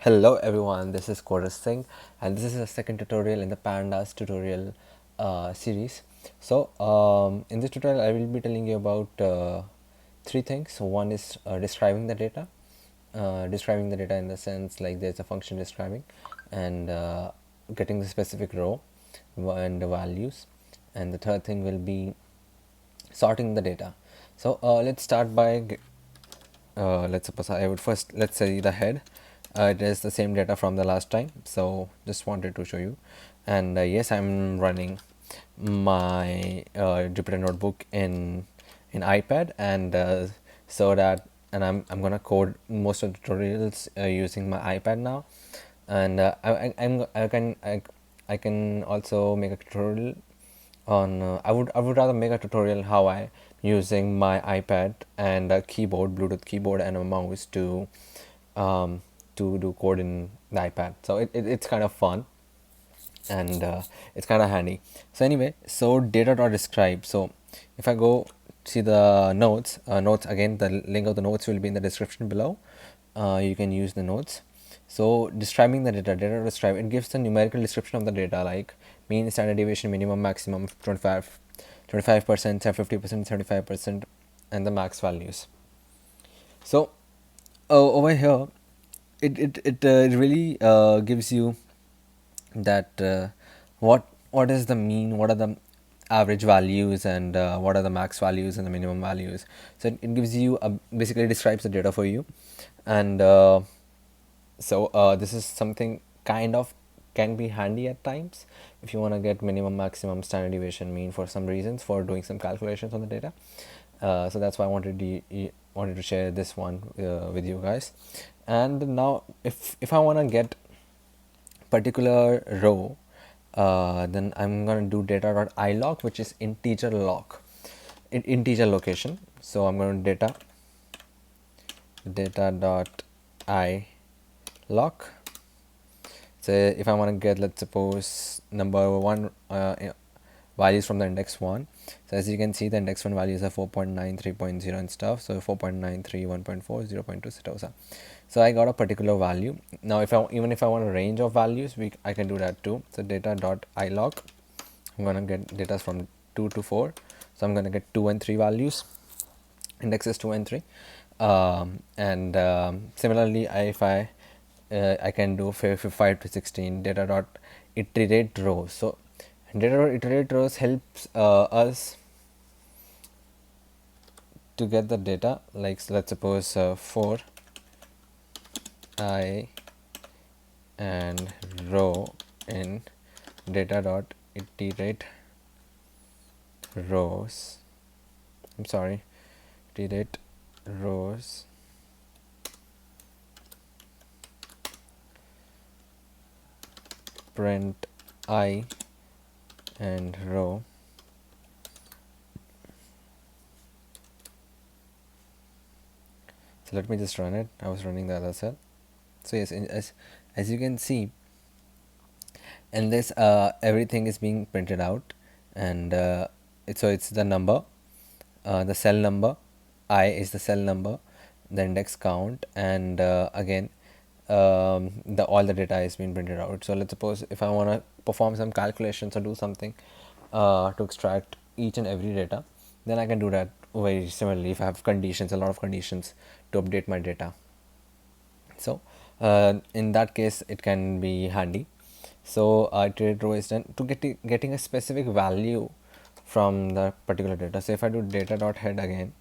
Hello everyone, this is Chorus Singh and this is the second tutorial in the Pandas tutorial series. In this tutorial I will be telling you about three things. One is describing the data. Describing the data in the sense like there's a function describing and getting the specific row and the values. And the third thing will be sorting the data. Let's start by let's suppose I would first, let's say the head, it is the same data from the last time, so just wanted to show you. And yes, I'm running my Jupyter notebook in iPad, and so that, and I'm gonna code most of the tutorials using my iPad now. And I can also make a tutorial on I would rather make a tutorial how I using my iPad and a keyboard, Bluetooth keyboard, and a mouse to do code in the iPad. So it's kind of fun, and it's kind of handy. So anyway, so data.describe. So if I go see the notes again, the link of the notes will be in the description below. You can use the notes. So describing the data describe, it gives the numerical description of the data, like mean, standard deviation, minimum, maximum, 25%, 50%, 75%, and the max values. So over here, it really gives you that what is the mean, what are the average values, and what are the max values and the minimum values. So it gives you basically describes the data for you. And this is something kind of can be handy at times if you want to get minimum, maximum, standard deviation, mean for some reasons, for doing some calculations on the data. So that's why I wanted to share this one with you guys. And now if I want to get particular row, then I'm gonna do data.iloc, which is integer lock, integer location. So I'm going to data.iloc. So if I want to get, let's suppose, number one values from the index 1. So as you can see, the index 1 values are 4.9, 3.0 and stuff. So 4.93, 1.4, 0.2, etc. So I got a particular value. Now even if I want a range of values, I can do that too. So data.iloc, I'm gonna get data from 2 to 4. So I'm gonna get 2 and 3 values, indexes 2 and 3. And similarly, I can do 5 to 16 data dot iterate rows. So data dot iterate rows helps us to get the data, like, so let's suppose for I and row in data dot iterate rows, I'm sorry, iterate rows print I and row. So let me just run it. I was running the other cell. So yes, as you can see, in this everything is being printed out, and it's the number, the cell number, I is the cell number, the index count, and again the all the data is being printed out. So let's suppose if I want to perform some calculations or do something to extract each and every data, then I can do that very similarly if I have conditions, a lot of conditions to update my data. So in that case it can be handy. So iterate row is done to getting a specific value from the particular data. So if I do data.head again,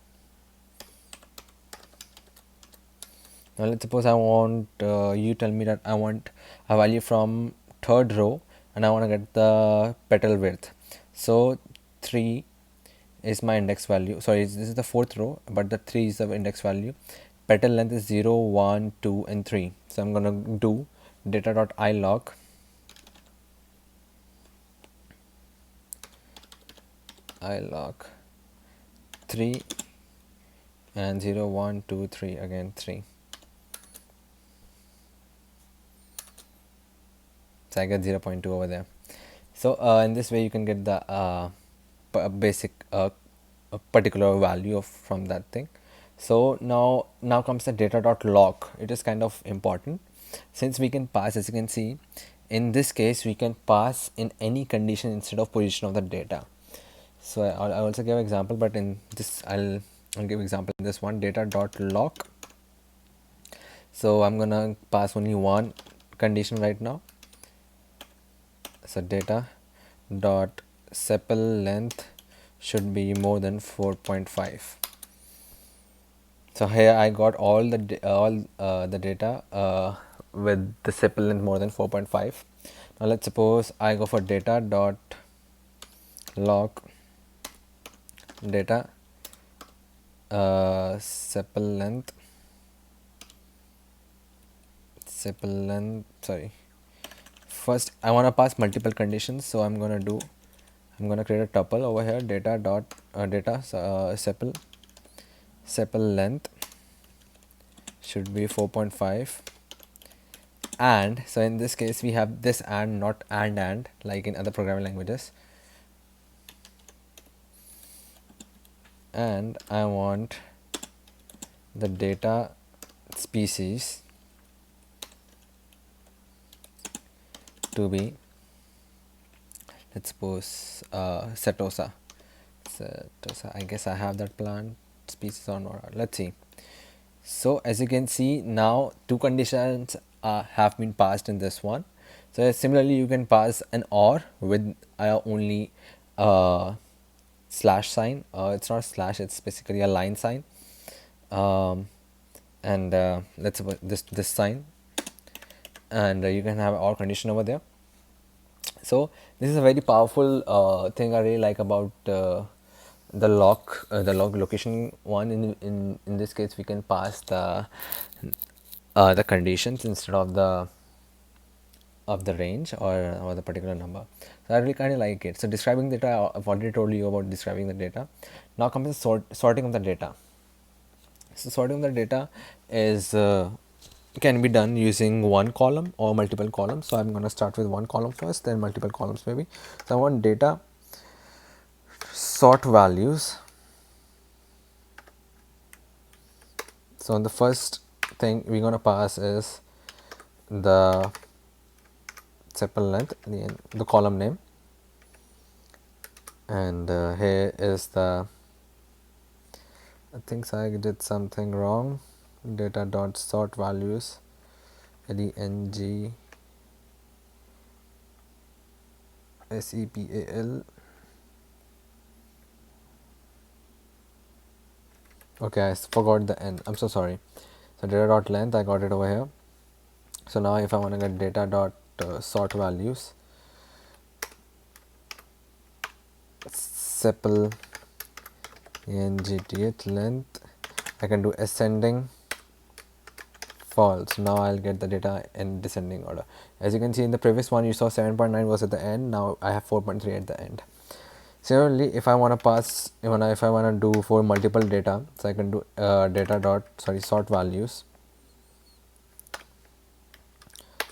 now let's suppose I want you tell me that I want a value from third row and I want to get the petal width. So 3 is my index value. Sorry, this is the fourth row, but the 3 is the index value. Petal length is 0, 1, 2 and 3. So I'm gonna do data.iloc iloc 3 and 0, 1, 2, 3, again 3. So I get 0.2 over there. So in this way you can get the basic a particular value from that thing. So now comes the data.lock. It is kind of important, since we can pass, as you can see, in this case we can pass in any condition instead of position of the data. So I'll also give example, but in this I'll give example in this one, data.lock. So I'm gonna pass only one condition right now. So data dot sepal length should be more than 4.5. So here I got all the data with the sepal length more than 4.5. Now let's suppose I go for data dot log data sepal length sorry. First I want to pass multiple conditions, so I'm gonna create a tuple over here, data dot sepal length should be 4.5. And so in this case we have this and, not and like in other programming languages. And I want the data species to be, let's suppose Setosa. I guess I have that plant species or not. Let's see. So as you can see, now two conditions have been passed in this one. So similarly you can pass an OR with only slash sign. It's not slash, it's basically a line sign. And let's suppose this sign, and you can have OR condition over there. So this is a very powerful thing I really like about the lock location one. In this case we can pass the conditions instead of the range or the particular number. So I really kind of like it. So describing data, I've already told you about describing the data. Now comes the sorting of the data. So sorting of the data is can be done using one column or multiple columns. So I'm going to start with one column first, then multiple columns maybe. So I want data sort values. So the first thing we're going to pass is the sepal length, the column name, and here is the, I think I did something wrong, data dot sort values, LENG SEPAL. Okay, I forgot the n, I'm so sorry. So data dot length, I got it over here. So now if I want to get data dot sort values, sepal ength length, I can do ascending false. Now I'll get the data in descending order. As you can see in the previous one you saw 7.9 was at the end, now I have 4.3 at the end. Similarly, if I want to pass, if I want to do for multiple data, so I can do data dot sort values.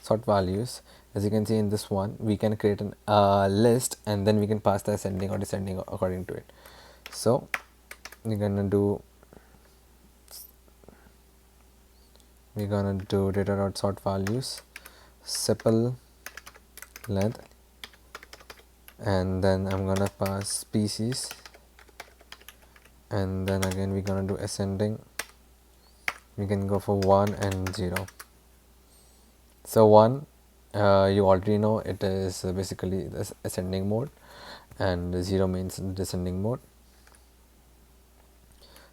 Sort values, as you can see in this one, we can create a list and then we can pass the ascending or descending according to it. So we're gonna do data dot sort values sepal length, and then I'm gonna pass species, and then again we're gonna do ascending. We can go for 1 and 0. So 1, you already know it is basically the ascending mode, and 0 means descending mode.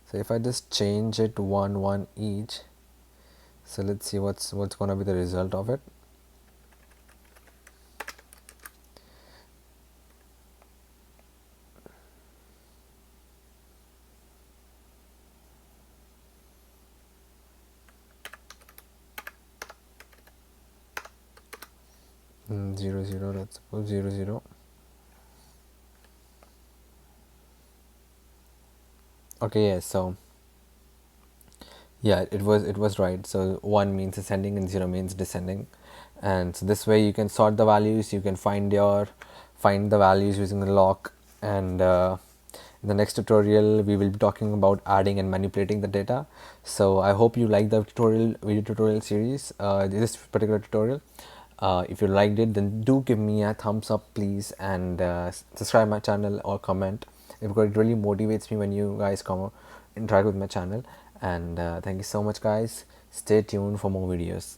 So if I just change it 1 1 each, so let's see what's gonna be the result of it. Zero zero, let's suppose 0 0. Okay, yes, so yeah, it was right. So 1 means ascending and 0 means descending, and so this way you can sort the values, you can find the values using the lock, and In the next tutorial, we will be talking about adding and manipulating the data. So I hope you like the video tutorial series, this particular tutorial. If you liked it, then do give me a thumbs up, please, and subscribe my channel or comment, because it really motivates me when you guys come interact with my channel. And thank you so much, guys. Stay tuned for more videos.